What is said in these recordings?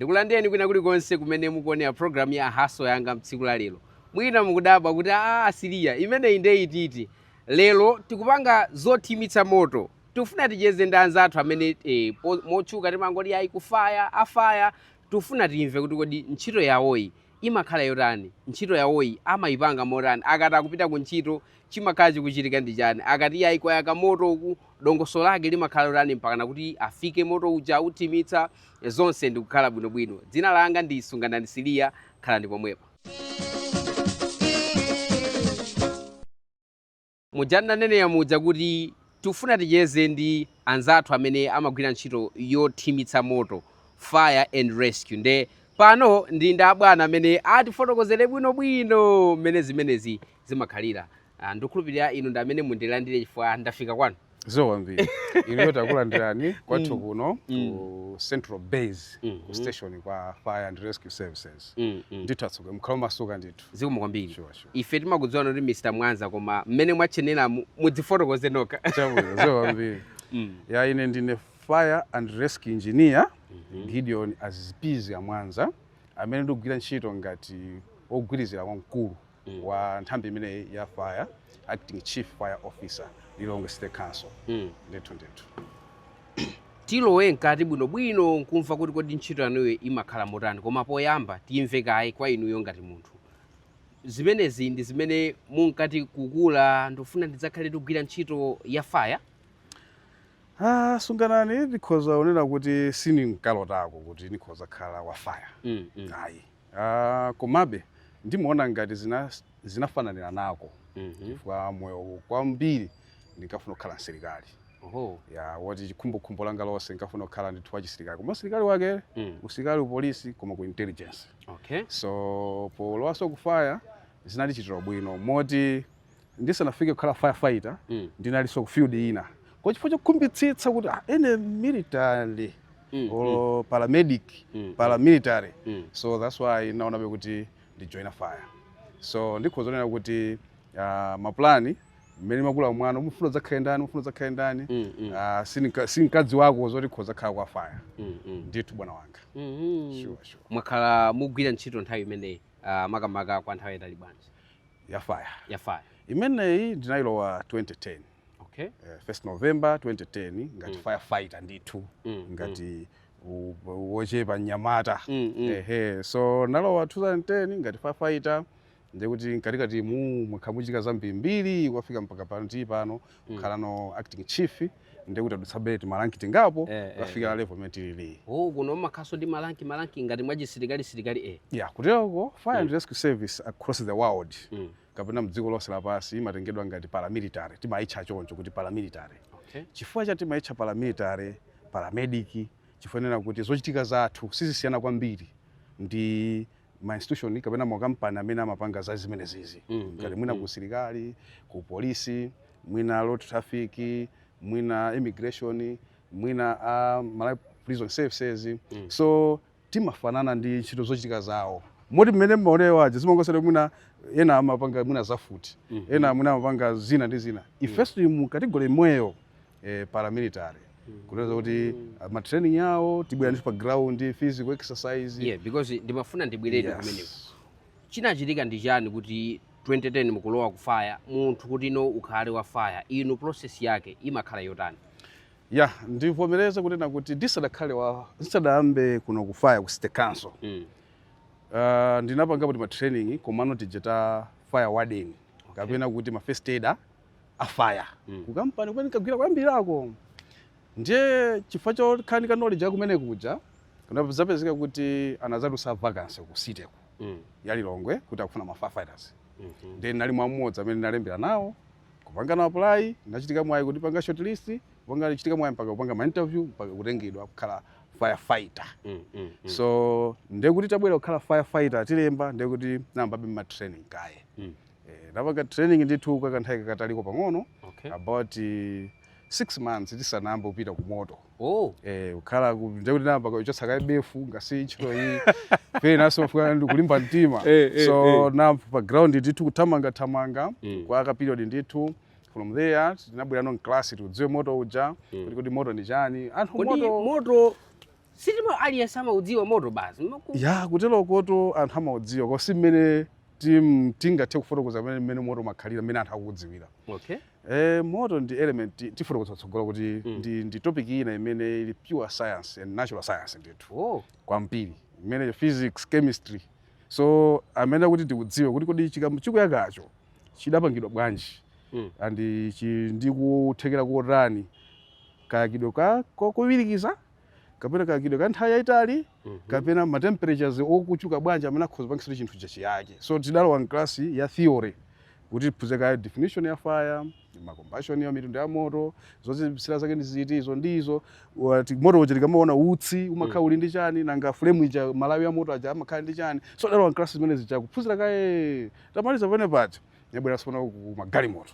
Ndikulandeni kwina kulikonse kumene mukuonera program ya Hustle Yanga mtsiku la lero. Mwina mukudabwa kuti Siriya imene inde ititi. Lero tikupanga zothimitsa moto. Tufuna ticheze ndi anzathu amene mochuka timangoti ayi kufaya afaya. Tufuna timve kuti kodi ntchito yawoyi imakhala yotani, ntchito yawoyi amayipanga motani, akati akupita ku ntchito chimakhala chikuchitika ndi chani, akati ayi kwayaka moto uku dongoso lake limakhala yotani mpakana kuti afike moto uja uthimitsa zonse ndikukhala bwinobwino. Dzina langa ndi Sungandani Siriya, khalani pomwepo. Mujanda nene yamudza kuti tufuna ticheze ndi anzathu amene amagwira ntchito yothimitsa moto, fire and rescue. Nde pano ndi ndabwana amene atifotokozere bwinobwino mmene zimenezi zimakhalira. Ndikukhulupirira inu ndi amene mundilandire chifukwa ndafika kwanu. Zowambiri. Inu takulandirani kwathu kuno ku Central Base station kwa Fire and Rescue Services. Nditatsuka mkhala masuka ndithu. Zikomo kwambiri. Ife timakudziwana kuti Mr. Mwanza koma mmene mwachenera mudzifotokoze nokha. Chabwino zowambiri. Ya ine ndine Fire and Rescue Engineer Gideon Azipizi ya Mwanza amene ndikugwira ntchito ngati ogwirizira wamkulu wa nthambi imene ya Fire Acting Chief Fire Officer Lilongwe State Council. Ndithu. Tilowe nkati bwinobwino nkumva kuti kodi ntchito yanuyo imakhala motani, koma poyamba timve kaye kwa inuyo ngati munthu. Zimenezi ndi zimene munkati kukula ndofuna ndidzakhale tikugwira ntchito ya fire? Sunganani ndikhoza unena kuti sini nkalotako kuti ndikhoza khala wa fire. Ayi. Komabe ndimuona ngati zinafananira nako. Chifukwa moyo kwambiri ndikafuna kukhala msilikali. Ya wati chikhumbo langa lonse ndikafuna kukhala ndithu wachisilikali. Koma usilikali wake usilikali upolisi koma ku intelligence. So polowaso ku fire zinali chitiro bwino moti ndisanafike kukhala firefighter ndinaliso ku field ina. Kwa chifukwa chokhumbitsitsa kuti ene military or paramilitary. So that's why naonabe kuti ndi join fire. So ndikhozonena kuti maplani mmene makula mwana umufuna zakhala ndani sinkadzi wako zoti khoza khala kwa fire. Ndithu bwana wanga. Sure. Mwakhala mugwira ntchito nthawi imeneyi makamaka kwa nthawi yatali bwanji? Ya fire. Imeneyi ndinayilowa 2010. First November 2010 ngati firefighter ndithu ngati wochepa nyamata. So nalowa 2010 ngati firefighter ndikuti nkatikati mukhamuchika zambiri kwafika mpaka pano kukhala no acting chief ndikuti adutsabe malanki tingapo kafika level imetilili. Kuno makhaso ndi malanki ngati mwachisilikali. Yeah, kutero Fire and Rescue Service across the world. Kapena mdziko lonse lapansi imatengedwa ngati paramilitary, timaitcha choncho kuti paramilitary. Chifukwa cha timaitcha paramilitary, paramedic, chifanena kuti zochitika zathu sizisiyana kwambiri ndi ma institution kapena makampani amene amapanga za zimene zizi. Ngati mwina ku usilikali, ku polisi, mwina road traffic, mwina immigration, mwina Malawi prison services. So timafanana ndi ntchito zochitika zawo. Moti mmene mmaonewa zimangosera mwina ena amapanga mwina zafuti, ena mwina amapanga zina ndi zina. Ifeso mu category imweyo paramilitary. Kunaweza kuti ma training yawo tibwera pa ground, physical exercise. Yeah, because ndimafuna ndibwerere kumeneko. Chinachitika ndi chani kuti 2010 mukulowa ku fire, munthu kuti no ukhale wa fire, inu process yake imakhala yotani? Yeah, ndivomereza kunena kuti ndisadayambe kuno ku fire ku State Council. Ndinapanga kuti ma training komano tijeta fire warden. Kapena kuti ma first aider a fire. Kukampani kwani kagwira kwambirako. Ndiye chifukwa chokhani ka knowledge yakumene kuja kunapezeka kuti anazatu sa vacancy ku city ya Lilongwe kuti akufuna ma firefighters. Then nali mmodzi amene nalembera nawo kupanga na apply nachitika mwayi kuti panga shortlist kupanga chitika mwayi mpaka kupanga ma interview mpaka kutengedwa kukhala firefighter. So ndekuti tabwera kukhala firefighter tilemba ndekuti nambabe ma training kaye. Napanga training ndithu kwa kanthawi kataliko pang'ono about 6 months tisanamba kupita ku moto. Ukhala ndekuti namba kuchotsa kaye befu ngasi ntchito iyi pena sofuka ndikulimba mtima. So nampa pa ground ndithu kuthamanga kwa ka period ndithu. From there tinabwera no class tudziwe moto uja kuti moto ndi chani. Anthu moto sitima aliyense amaudziwa moto basi ya kutelo koto anthu amaudziwa kwa si mmene tingathe kufotokoza mmene moto makhalira mmene anthu akudziwira. Okay. Moto ndi element tifotokoza tsogolo kuti ndi topic ina imene ili pure science and natural science ndithu kwambiri imene physics chemistry. So amene kuti tikudziwe kuti kodi chikuyakacho chidapangidwa bwanji and ndikuthekera kotani kayakidwe kowirikiza kapena kayakidwe ka nthawi yayitali kapena ma temperatures okuchuka bwanji amene akhoza kupangisa chinthu chachiyake. So tidalowa mklasi ya theory kuti tiphunzeka definition ya fire, ma combustion ya mitundu ya moto, zonse zisira zake ndi ziti izo ndizo. Moto uja tikamaona utsi umakhala uli ndi chani nanga flame ija malawi ya moto aja amakhala ndi chani. So tidalowa mklasi zimene zija kuphunzira kaye tamaliza pene paja yabwera sipona ku magalimoto.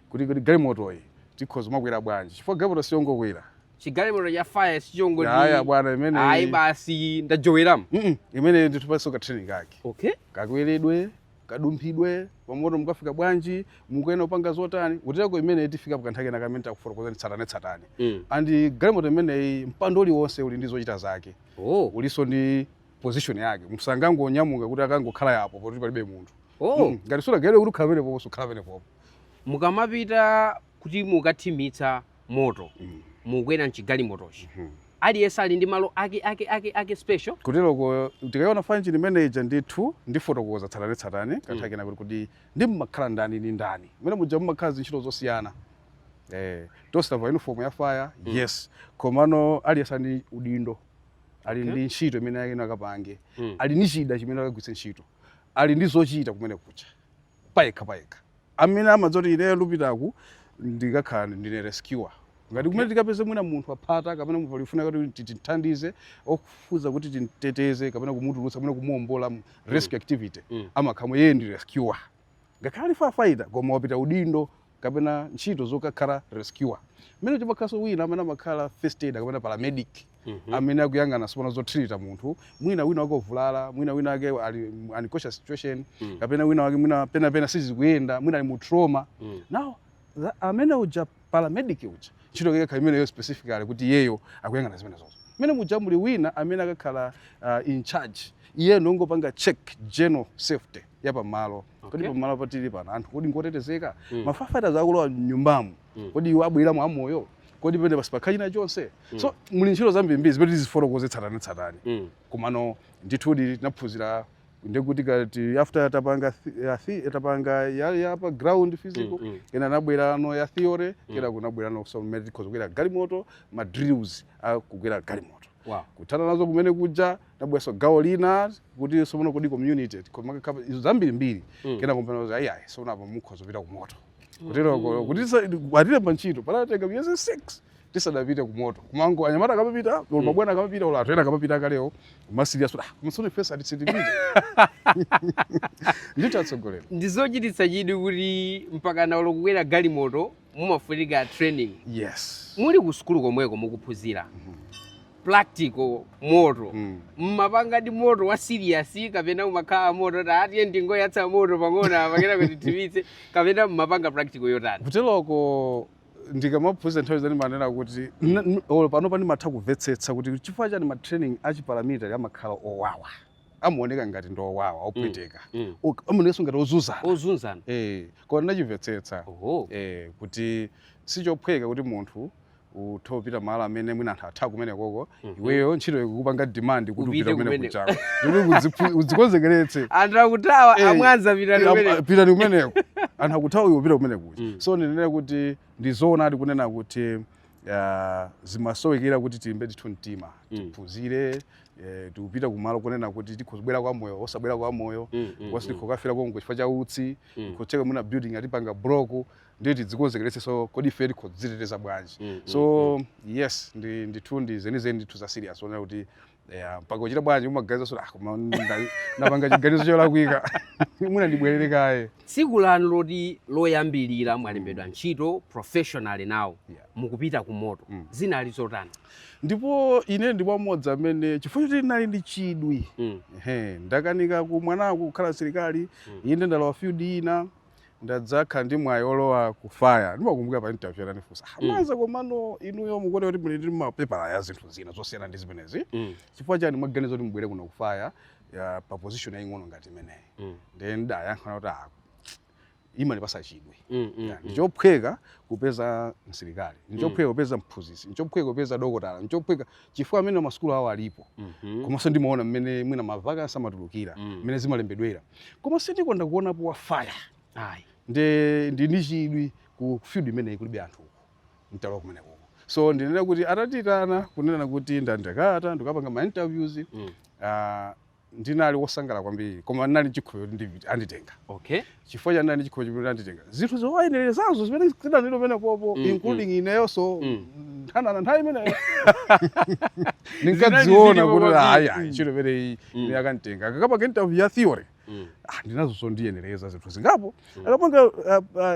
Kuti galimoto iyi tikhoza makwera bwanji chifukwa galimoto siyongokwera. Chigalimoto ya fire sichongoti. Aya bwana imene ayi basi ndajoweramu. Imene nditupasa ka training kake. Okay. Kakweredwe, kadumphidwe, pamoto mukafika bwanji, mukuyena upanga zotani, uteko imene tifika pakanthake na kamene takufotokoza tsatane. Andi galimoto imene mpando uliwonse uli ndi zochita zake. Uliso ndi position yake. Msangango nyamuka kuti akangokhala yapo poti palibe munthu. Ngati sura gere kuti ukhavene popo ukhavene popo. Mukamapita kuti mukathimitsa moto. Mukwera mchigalimotochi. Aliyense ali ndi malo ake special. Kuteroko tikaona function manager ndithu ndifotokoza tsatane kanthake na kuti ndi mmakhala ndani ndi ndani. Mene muja mmakhala ntchito zosiyana. Tosava uniform ya fire, yes. Komano aliyense ndi udindo. Ali ndi ntchito imene yake nakapange. Ali ndi chida chimene akagwitsa ntchito. Ali ndi zochita kumene kucha. Payekha. Amene amadzoti ine lupitaku ndikakhala ndine rescuer. Ngati kumene tikapeze mwina munthu aphata kapena munthu alifuna kuti tithandize okufuza kuti titeteze kapena kumutulutsa kapena kumuombola rescue activity amakhamwe yeye ndi rescuer. Ngakhale firefighter koma wapita udindo kapena ntchito zokakhala rescuer. Mmene chipakhaso wina amene amakhala first aid kapena paramedic amene akuyang'ana sipona zothirita munthu mwina wakovulala mwina ake ali unconscious situation kapena wina wake mwina pena sizikuyenda mwina ali mu trauma. Now amene uja paramedic uja ntchito yake khaimene yo specifically kuti yeyo akuyang'ana zimene zonse. Mmene muja muli wina amene akakhala in charge iye ndongopanga check general safety ya pamalo. Kodi pamalo patili pana anthu kodi ngotetezeka mafafata zakulowa nyumbamo kodi iwo abwera amoyo kodi pende pasipakhalina chonse. So muli ntchito zambiri zimene tizifotokoze tsatane. Komano ndithudi tinaphunzira ndekuti kati after tapanga ya pa ground physical kena nabwera no ya theory kena kunabwera no so medical kugera galimoto ma drills akugera galimoto. Kuthana nazo kumene kuja nabwera so gawo lina kuti somono kodi community koma izo zambiri kena kumpena ayi so napa mukhozo pita ku moto. Kutero kuti watile panchito palatenga miyezi 6 tisadapite ku moto. Kumango anyamata akapita mabwana akapita ola atena akapita kaleo masiriya so musone face atitipite. Ndithu atsogolera. Ndizochititsa chidwi kuti mpaka naolo kukwera galimoto mumafunika training. Yes. Muli ku skulu komweko mukuphunzira. Practical moto. Mmapanga ndi moto wa serious kapena umakhala moto atiye ndingoyatsa moto pang'ono apakena kuti timitse kapena mmapanga practical yotani. Kuteloko ndikamaphunzira nthawi zani manena kuti pano pani matha kumvetsetsa kuti chifukwa chani ma training achiparamilitary amakhala owawa. Amuoneka ngati ndo owawa opweteka. Amuonekanso ngati ozunzana. Koma ndinachimvetsetsa. Kuti sichophweka kuti munthu uthopita malo amene mwina anthu atha kumene koko iweyo ntchito ikukupanga demand kuti upita kumene kuchako. Kuti udzikonzekeretse. Anthu akutawa amwanza pita kumeneko. Anthu akutawa iwe upita kumene kucha. So ndinena kuti ndizoona ati kunena kuti zimasowekera kuti tilimbe ndithu mtima tiphunzire tikupita kumalo kunena kuti tikhozibwera kwa moyo osabwera kwa moyo wasi tikhokafira kongo chifukwa cha utsi kucheka muna building atipanga block ndiye tidzikonzekeretse so kodi ife tikhoziteteza bwanji. So yes ndithu zenizeni ndithu za serious ona kuti mpaka uchita bwanji umagaza so napanga chiganizo cholakwika mwina ndibwerere kaye. Tsiku lanu loti loyambilira mwalembedwa ntchito professional now mukupita ku moto zina alizotani. Ndipo ine ndipo mmodzi amene chifukwa choti nali ndi chidwi ndakanika ku mwanangu kukhala asilikali inde ndalowa field ina ndadzakhala ndi mwayi olowa kufaya ndimakumbuka pa interview ananifunsa Mwanza komano inuyo mukuti kuti muli ndi mapepala ya zinthu zina zosiyana ndi zimenezi chifukwa chani mwaganiza kuti mubwere kuno kufaya pa position yaying'ono ngati imeneyi then ndayankha kuti imanipasa chidwi ndichophweka kupeza msilikali ndichophweka kupeza mphunzitsi ndichophweka kupeza dokotala ndichophweka chifukwa amene masukulu awo alipo komanso ndimaona mmene mwina mavakansi amatulukira mmene zimalembedwera koma sindikonda kuonapo wafaya ndi chidwi ku field imeneyi kulibe anthu mtalo kumeneko so ndinena kuti atatitana kunena kuti ndandakata ndikapanga ma interviews ndinali wosangala kwambiri koma ndinali chikhulupiriro kuti anditenga chifukwa cha ndinali chikhulupiriro kuti anditenga zinthu zowayenerezazo zimene zidanilo pene popo including ineyonso nthawi imeneyo ndinkadziona kuti hayi ntchito imeneyi ine akanitenga akapanga interview ya theory ndinazonso ndiyenereza zinthu zingapo akapanga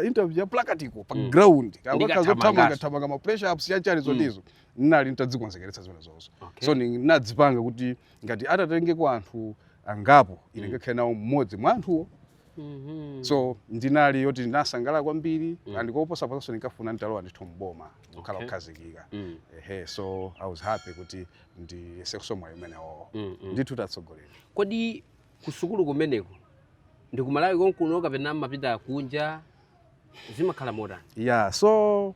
interview ya practical pa ground akazothamanga ma pressure ups yanchani zondizo ndinali nditadzikonzekeretsa zimene zonso so ndinadzipanga kuti ngati atatengeko anthu angapo ine ngakhale nawo mmodzi mwa anthuwo so ndinali yoti ndinasangala kwambiri andikoposa pasanso ndinkafuna nditalowa ndithu mboma kukhala kukhazikika so I was happy kuti ndiyesenso mwayi umenewo ndithu tatsogolera. Kodi kusukulu kumeneko ndikumalawi konkuno kapena mapita kunja zimakhala motani? So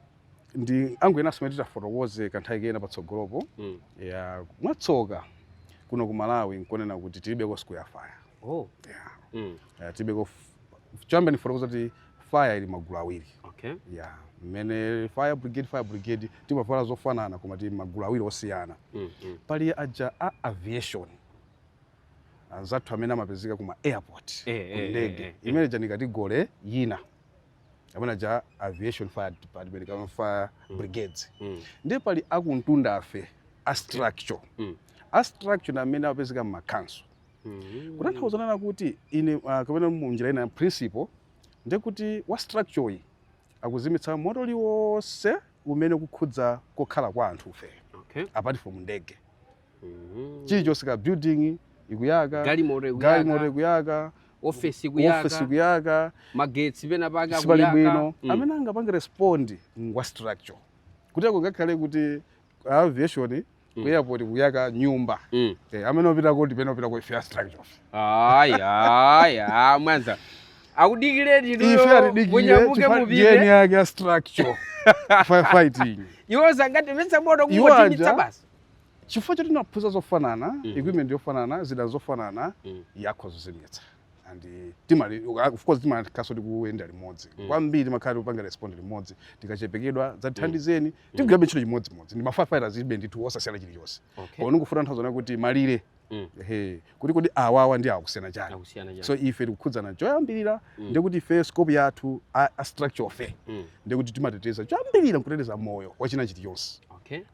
angoyenaso mwe titafotokoze kanthawi kena patsogolopo mwatsoka kuno ku Malawi nkonena kuti tilibeko siku ya fire. Tilibeko chamba nifotokoza kuti fire ili magulu awiri. Mmene fire brigade timavala zofanana koma ti magulu awiri osiyana. Pali aja a aviation anzathu amene amapezeka kuma airport ndege imene janikati gole yina amene ja aviation fire department kama fire brigades ndi pali akuntunda afe a structure na amene amapezeka mu council kutanthauza kuti ine kapena munjira ina principle ndekuti wa structure iyi akuzimitsa moto liwonse umene kukhudza kokhala kwa anthu fe apart from ndege chilichonse ka building ikuyaka gali moto ikuyaka office ikuyaka magetsi pena paka kuyaka bwino amene angapanga respond ngwa structure kuti ngakhale kuti aviation ku airport kuyaka nyumba amene opita kuti pena opita ku infrastructure Mwanza akudikire ndiyo munyamuke mubile yake structure fighting iwoza ngati metsa moto kungotimitsa basi chifukwa choti tinaphuza zofanana equipment yofanana zida zofanana yakho zozimitsa and timali of course timakhaso tikuenda limodzi kwambiri makhali upanga respond limodzi tikachepekedwa zathandizeni tikugabe ntchito chimodzimodzi ndi ma firefighters ibe ndithu osasiyana chilichonse koma ngufuna nthawi kuti malire kuti kodi awawa ndi akusiyana chani so ife tikukhudzana choyambirira ndekuti ife scope yathu a structure fe ndekuti timateteza choyambirira kuteteza moyo wachina chilichonse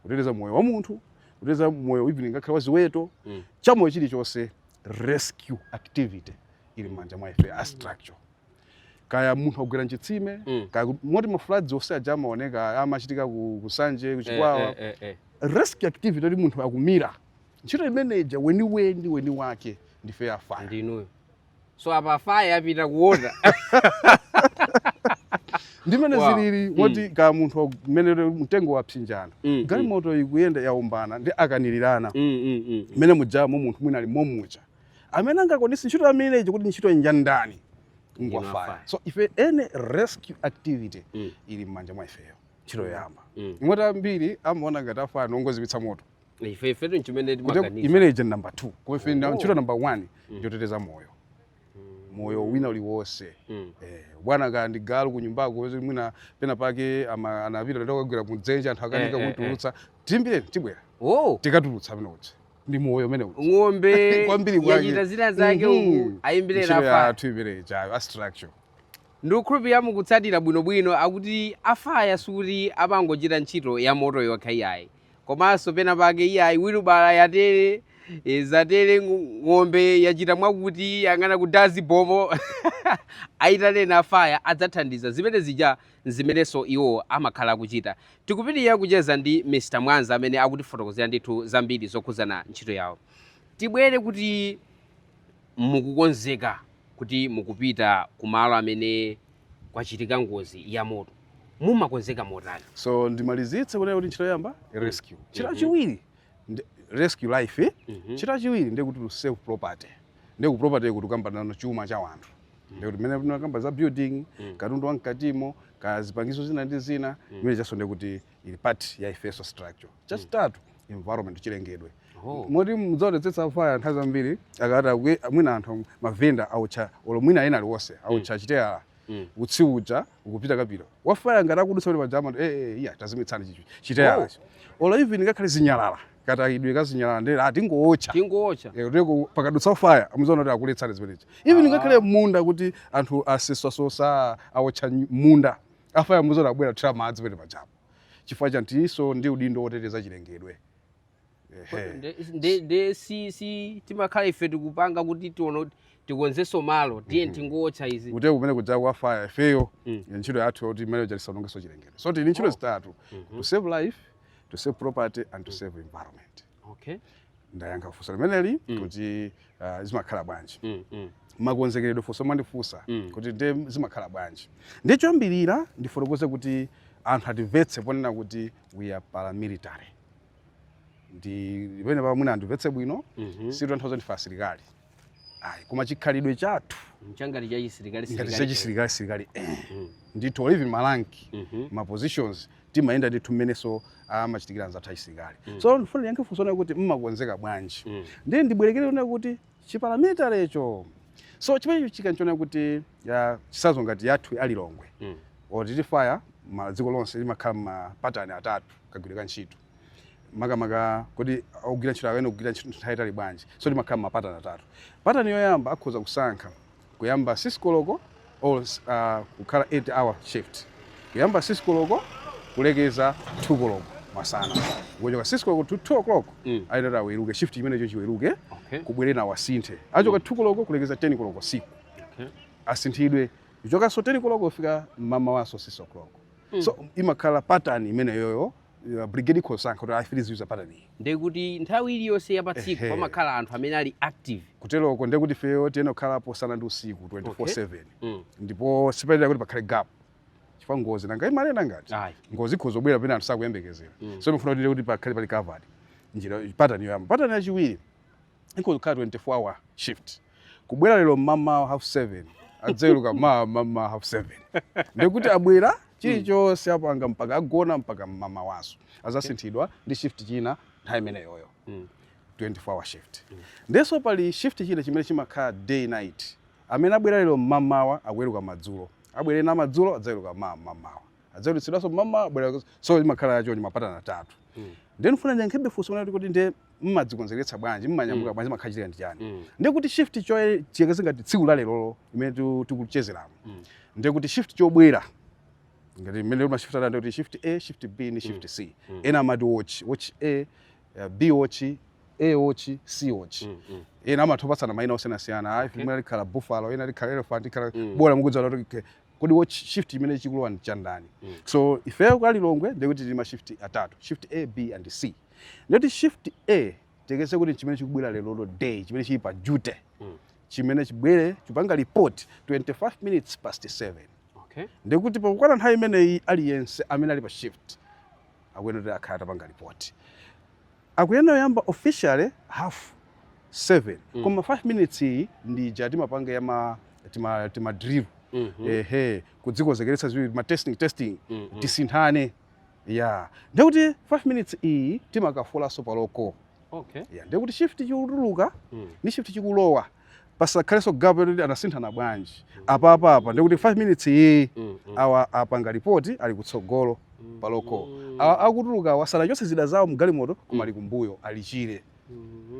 kuteteza moyo wa munthu kuteteza moyo even ngakhale wa ziweto chamoyo chilichonse rescue activity ili manja mwa ife a structure kaya munthu agwera nchitsime kaya moti ma floods ose aja amaoneka amachitika kusanje kuchikwawa rescue activity ili munthu akumira ntchito imeneja weni wake ndife afaya ndinuyo so apa fire apita kuona ndimene zilili woti ka munthu mmene mtengo wapsinjana galimoto ikuyenda yaumbana ndi akanilirana mmene mujamo munthu mwina ali momucha amene angakwanisa ntchito ameneji kuti ntchito njandani ngwafaya so ife any rescue activity ili mmanja mwa ifeyo ntchito yamba imoti ambiri amaona ngati afaya nongozimitsa moto ife nchimene timaganiza imeneji number 2 kwa ife ntchito number 1 njoteteza moyo wina uliwonse bwana kandi galu kunyumbako mwina pena pake anapita ndakagwira kudzenje anthu akanika kutulutsa timbire tibwera tikatulutsa penochi ndi moyo umene ng'ombe yachita zina zake uku ayimbirera afaya timbire chayo a structure ndikukhulupirira mukutsatira bwinobwino akuti afaya suti amangochita ntchito ya moto yokha iyayi komanso pena pake iyayi wilubala yatere zatere ng'ombe yachita mwakuti yang'ana kudazi bomo ayitanena afaya adzathandiza zimene zija zimenenso iwo amakhala kuchita. Tikupitirira kucheza ndi Mr. Mwanza amene akutifotokozera ndithu zambiri zokhuzana ntchito yawo. Tibwere kuti mukukonzeka kuti mukupita kumalo amene kwachitika ngozi ya moto mumakonzeka motani? So ndimalizitse kunena kuti ntchito yoyamba rescue, ntchito chiwiri rescue life, ntchito chiwiri ndekuti to save property, ndekuti property kuti ukambana chuma cha wanthu, ndekuti mene tinakamba za building katundu wankatimo kazipangizo zina ndi zina imene chaso ndekuti ili part ya ifeso structure. Chachitatu environment chilengedwe. Moti mudzaonetsetsa fire nthawi zambiri akati mwina anthu mavenda aucha olo mwina ena aliwonse aucha chiteya utsi uja ukupita kapita wafaya ngati akudutsa kuti pajama iya tazimitsani chiteya olo even ngakhale zinyalala kata idwe kazinyalala ndi atingoocha ndeko pakadutsa fire amuzaona kuti akuletsani zimenechi even ngakhale munda kuti anthu aseswasosa aucha munda afaya muzaona abwera kuthira madzi pene pajama chifukwa chantiso ndi udindo woteteza chilengedwe. Si timakhala ife tikupanga kuti tikonzenso malo tiye tingocha izi kuti kumene kudza kwa fire ifeyo ntchito yathu yoti imene jalisanongeso chilengedwe. So tili ntchito zitatu, to save life, to save property and to save environment. Okay. Ndayankha funso limeneli kuti zimakhala bwanji makonzekeredwe funso mandifunsa kuti nde zimakhala bwanji. Ndi choyambirira ndifotokoze kuti anthu atimvetse ponena kuti we are paramilitary. Ndi pamene pamuna andimvetse bwino sitanthauza fa asilikali koma chikhalidwe chathu mchangati cha chisilikali ndithu live malanki ma positions timayenda ndithu mmeneso amachitikira anzathu achisilikali. So ndifuna yankhe funso kuti mmakonzeka bwanji ndi ndibwerekere kunena kuti chiparamilitary echo. So chimene chikanchona kuti chisazo ngati yathu alilongwe oti fire maziko lonse limakhala mapatani atatu kagwirika ntchito makamaka kuti ogwira ntchito awene ogwira ntchito nthawi bwanji. So limakhala mapatani atatu. Patani yoyamba akhoza kusankha kuyamba 6 koloko or kukhala 8-hour shift, kuyamba 6 koloko kulekeza 2 koloko masana, kuchoka 6 koloko to 2 o'clock ayenera aweruke shift imeneyo chiweruke kubwerera wasinthe achoka 2 koloko kulekeza 10 koloko siku asinthidwe kuchoka so 10 koloko kufika mama waso 6 o'clock. So imakhala pattern imene yoyo brigade kosankha kuti afiriziuza pattern iyi ndekuti nthawi iliyonse ya patsiku pamakhala anthu amene ali active kuteroko ndekuti feyo tiyena kukhalapo sana ndi usiku 24/7 ndipo sipaitira kuti pakhale gap chifukwa ngozi nanga imalenda ngati ngozi ikhozobwera pena anthu sakuyembekezera. So mfuna kuti pakhale pali covered njira pattern yoyamba. Pattern yachiwiri ikhozokhala 24-hour shift, kubwera lero mama 7:30 adzeruka mama 7:30 ndekuti abwera chilichonse apanga mpaka agona mpaka mama waso azasinthidwa ndi shift china nthawi imeneyoyo 24-hour shift. Ndenso pali shift china chimene chimakhala day night, amene abwera lero mamawa aweruka madzulo, abwere na madzulo adzeruka mamawa adzerutsidwanso mama abwera. So imakhala yacho ni mapatana atatu. Then funa nyankhebe funso kuti nde mmadzikonzeretsa bwanji mmanyambuka bwanji makhachitika ndi chani. Ndekuti shift choye chiyekazingati tsiku la lero imene tikuchezeramo ndekuti shift chobwera ngati mmene shift atanda kuti shift A, shift B ni shift C. Ena amati watch A, B watch, A watch, C watch. Ena amathopatsana maina osiyanasiyana imene likhala buffalo, ena likhala elephant, likhala bora mukudza kuti kodi watch shift imene chikulowa ndi chandani. So ifeyo kwa Lilongwe ndekuti tili ma shift atatu, shift A, B and C. Ndekuti shift A tekese kuti chimene chikubwera lero day chimene chili pa duty chimene chibwere chipanga report 25 minutes past 7. Ndekuti pakukwana nthawi imeneyi aliyense amene ali pa shift akuyenera akhala tapanga report. Akuyenera yamba officially 7:30 koma 5 minutes iyi ndi timapanga ya tima drill kudzikonzekeretsa ziwiri ma testing tisinthane ndekuti 5 minutes iyi timakafulanso paloko. Ndekuti shift chikutuluka ni shift chikulowa pasakhaleso gap yoti anasinthana bwanji apa ndekuti 5 minutes iyi awa apanga report ali kutsogolo paloko, akutuluka wasala chonse zida zawo mgalimoto koma ali kumbuyo alichire.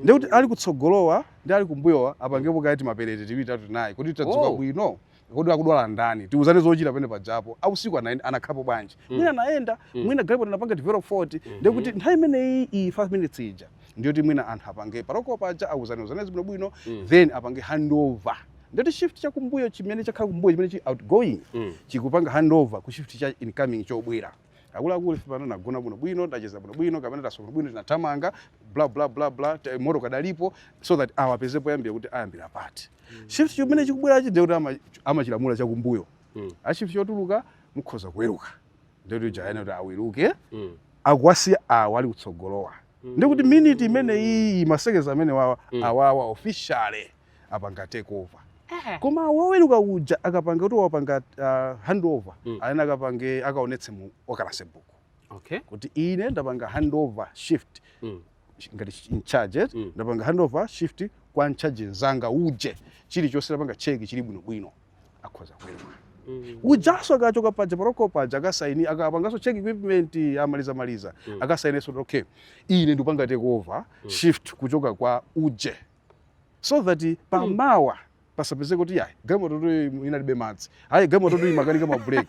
Ndekuti ali kutsogolowa ndi ali kumbuyowa apangepo kati maperete tiwiri tatu nayi kuti tadzuka bwino kodi akudwala ndani tiuzane zochita pene pajapo ausiku anakhapo bwanji mwina anaenda mwina galimoto anapanga develop 40. Ndekuti nthawi imeneyi iyi 5 minutes ija ndiyoti mwina anthu apange paloko paja auzane bwino then apange handover. Ndoti shift cha kumbuyo chimene chakhala kumbuyo chimene chi outgoing chikupanga handover ku shift cha incoming chobwera. Akuluakulu pano nagona bwino ndacheza bwino kapena tasoka bwino tinatamanga bla bla bla bla moto kadalipo so that awapezepo yambira kuti ayambira pati. Shift chimene chikubwera chi ndekuti amachilamula cha kumbuyo achifu chotuluka mukhoza kuweruka ndikuti uja kuti aweruke akwasi awa ali kutsogolowa ndikuti minute imene iyi masekeza amene awawa officially apanga take over koma woweruka uja akapanga kuti wapanga handover ayena akapange akaonetse mu okalase book kuti ine ndapanga handover shift ngati in charge ndapanga handover shift kwa ncharge nzanga uje chilichonse lapanga cheki chili bwinobwino akhoza kuweruka ujaso akachoka paja paroko paja akasaini akapangaso check equipment amaliza akasaine so okay ine ndipanga take over shift kuchoka kwa uje so that pamawa pasapeze kuti yayi galimoto tu inalibe madzi hayi galimoto tu imakanika ma break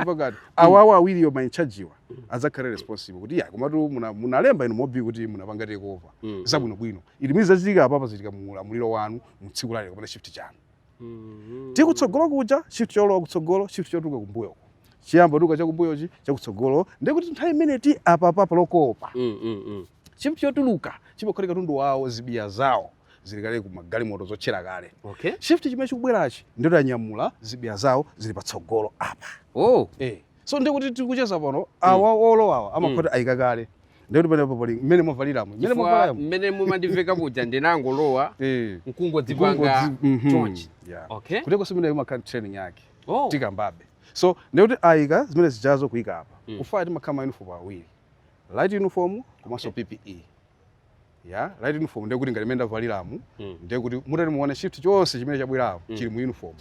pakati awawa awiri yo in charge wa azakhala responsible kuti yayi komatu munalemba ino mobi kuti munapanga take over zabwinobwino ili miza chitika apa pazitika mulamuliro wanu mtsiku lale kapena shift chanu tikutsogolo kuja shift cholowa kutsogolo shift chotuluka kumbuyo chiyamba tuka chakumbuyochi chakutsogolo ndikuti nthawi imene ti apa palokopa shift chotuluka chimokhalika tundu wawo zibiya zawo zili kale ku magalimoto zotchera kale shift chimene chikubwerachi ndito anyamula zibiya zawo zili patsogolo apa so ndikuti tikucheza pano awa olowawa amakhoti ayika kale ndikuti panepo pali mmene muvaliramo mmene mumandiveka muja ndinangolowa nkungodzipanga chonchi kuteko simene imakhala training yake tikambabe so ndikuti ayika zimene zijazo kuyika apa kufaya timakhala uniform awiri light uniform komanso PPE light uniform ndikuti ngati mmene ndavaliramo ndikuti mutati muone shift chonse chimene chabwerapo chili mu uniform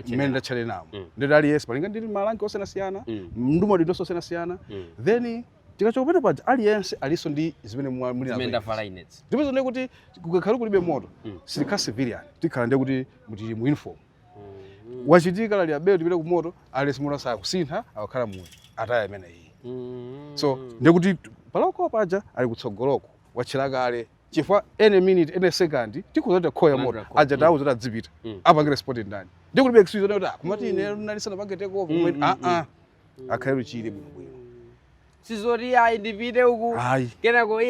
mmene ndachale namo ndikuti aliyense palinga ndili malangi osiyanasiyana mnduma lidonso osiyanasiyana then tikachopeta paja aliyense aliso ndi zimene muli nazo ndipo ndikuti kukakhala kulibe moto silikhala civilian tikhala ndikuti mutili mu uniform wachitika lali abeyo tipite ku moto aliyense moto sakusintha akakhala mu ataya imene iyi so ndikuti paloko paja ali kutsogoloko wachira kale chifukwa any minute any second tikuzoti khoya moto aja tawo zoti adzipita apangira spot ndani ndikuti be excuse kuti kumati ine nalisana pange take over akhairu chili bwinobwino sizoti ayi ndipite uku kenako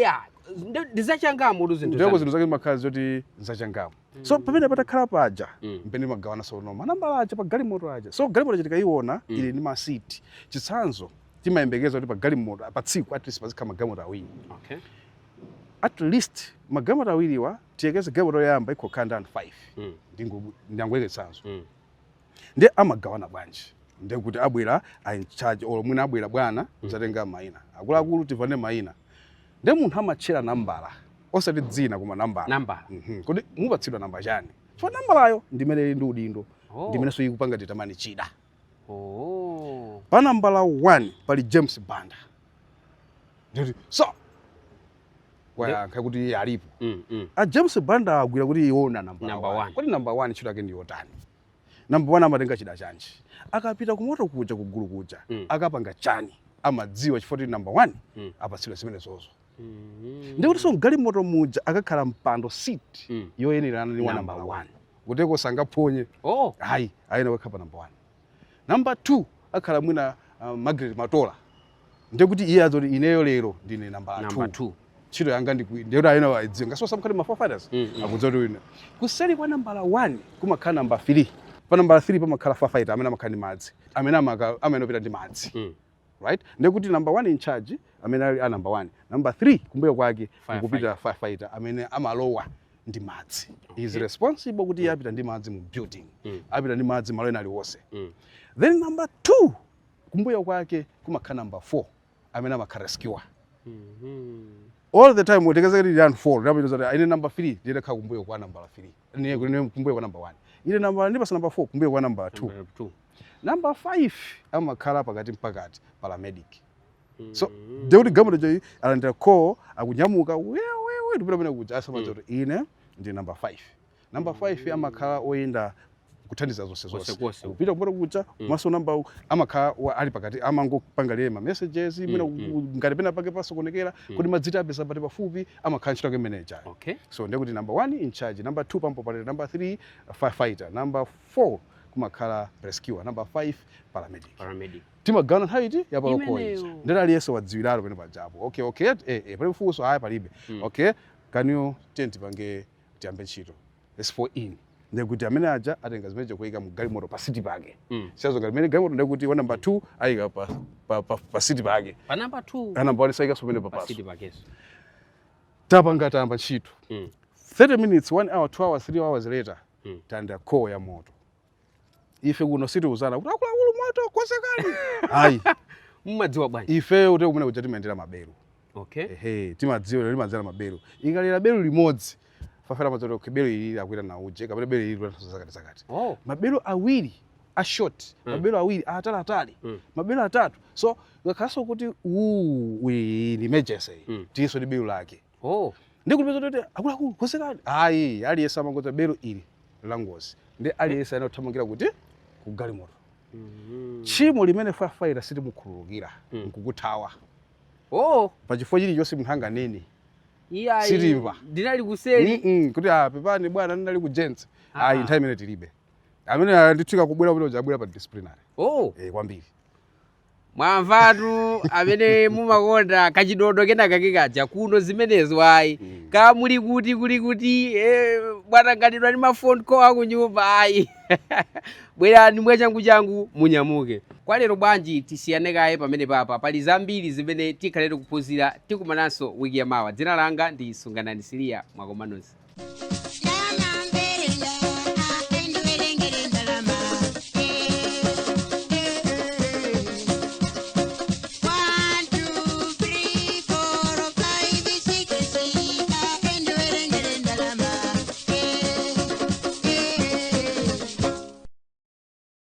ndizachangamo ndiko zinthu zake makhazi zoti nzachangamo so pamene patakhala paja mpene magawana sono manambala aja pa galimoto aja so galimoto aja tikaiona ili ndi masiti chitsanzo timayembekeza kuti pa galimoto pa tsiku at least pazikhala magalimoto awiri at least magalimoto awiriwa tiyekeze galimoto yoyamba ikokhala ndani 5 ndangweke tsanzo ndi amagawana bwanji ndikuti abwera in charge or mwina abwera bwana zatenga maina akuluakulu tivane maina ndi munthu amatchera nambala osati dzina koma nambala kuti mupatsidwa namba chani chifukwa nambalayo ndimene ili ndi udindo ndimenenso ikupanga titamani chida pa nambala 1 pali James Banda ndikuti so wayankha kuti iye alipo a James Banda agwira kuti iwona nambala 1 kuti namba 1 ntchito yake ndiyotani namba 1 amatenga chida chanji akapita kumoto kuja kugulu kuja akapanga chani amadziwa chifukwa namba 1 apatsidwa zimene zozo ndikuti so galimoto muja akakhala mpando seat yoyenerana ndi namba 1 kuteko sangaphonye hayi ayena wakhala pa namba 1 namba 2 akhala mwina Margaret Matola ndikuti iye azoti ineyo lero ndine namba 2 ntchito yanga ndikuti ayena wadziwa ngasosa mkhali ma fighters akudziwa kuti kuseri kwa namba 1 kumakhala namba 3 pa namba 3 pamakhala firefighter amene amakhala ndi madzi amene opita ndi madzi right ndikuti namba 1 in charge amene ali namba 1 namba 3 kumbuyo kwake kupita firefighter amene amalowa ndi madzi is responsible kuti apita ndi madzi mu building apita ndi madzi malo ena aliwonse then namba 2 kumbuyo kwake kumakhala namba 4 amene amakhala rescuer all the time utekeza kuti run 4 ndipo zoti ine namba 3 ndine kha kumbuyo kwa namba 3 ndiye kumbuyo kwa namba 1 ile namba ndipasa namba 4 kumbuyo kwa namba 2 namba 5 amakhala pakati mpakati paramedic so ndikuti gamoto joyi alandira call akunyamuka wewe ndipita pamene kuja asamaza kuti ine ndi namba 5 namba 5 amakhala oyenda kuthandiza zonse kupita kumene kuja maso namba amakhala ali pakati amangopanga lema messages mwina ngati pena pake pasokonekera kuti madzita apeza pati pafupi amakhala ntchito yake manager so ndikuti namba 1 in charge namba 2 pampo pali namba 3 firefighter namba 4 kumakhala rescuer namba 5 paramedic timagawana nthawi ya palokoiza ndani aliyense wadziwiralo pene pajapo okay pali mfunso haya palibe okay can you tiyambe ntchito let's fall in ndekuti amene aja atenga zimene chakuyika mu galimoto pa siti pake siyazo galimene galimoto ndekuti wa number 2 ayika pa siti pake pa number 2 ana mbali sayika so pene pa siti pakeso tamba ntchito 30 minutes 1 hour 2 hours 3 hours later tanda core ya moto ife kuno siti uzana kuti akulu moto kosekani ayi mumadziwa bwanji ife ute kumene kuja timayendera mabelo okay timadziwa lero timadzera mabelo ikalera belo limodzi fafela mazoto kibelo ili akwita na uje kapena belo ili zakati mabelo awiri a short mabelo awiri atali mabelo atatu so ngakhaso kuti ni emergency tiso ndi belo lake ndikupeza kuti akulu kosekani ayi aliyesa amangoza belo ili langozi ndi aliyesa anothamangira kuti ku galimoto chimo limene firefighter siti mukhululukira nkukuthawa pachifukwa chilichonse munthu anganene sitimva ndinali kuseli kuti pepani bwana ndinali kujense ayi nthawi imene tilibe amene ndithika kubwera kuti ujabwera pa disciplinary kwambiri mwamvatu amene mumakonda kachidodo kenaka kikaja kuno zimenezo ayi kamuli kuti bwana ngatidwa ndi mafoni call akunyumba ayi bwerani mwachangu munyamuke kwa lero bwanji tisiyane kaye pamene papa pali zambiri zimene tikhalere kuphunzira tikumananso wiki yamawa dzina langa ndi Sunganani Silia mwakomanonse.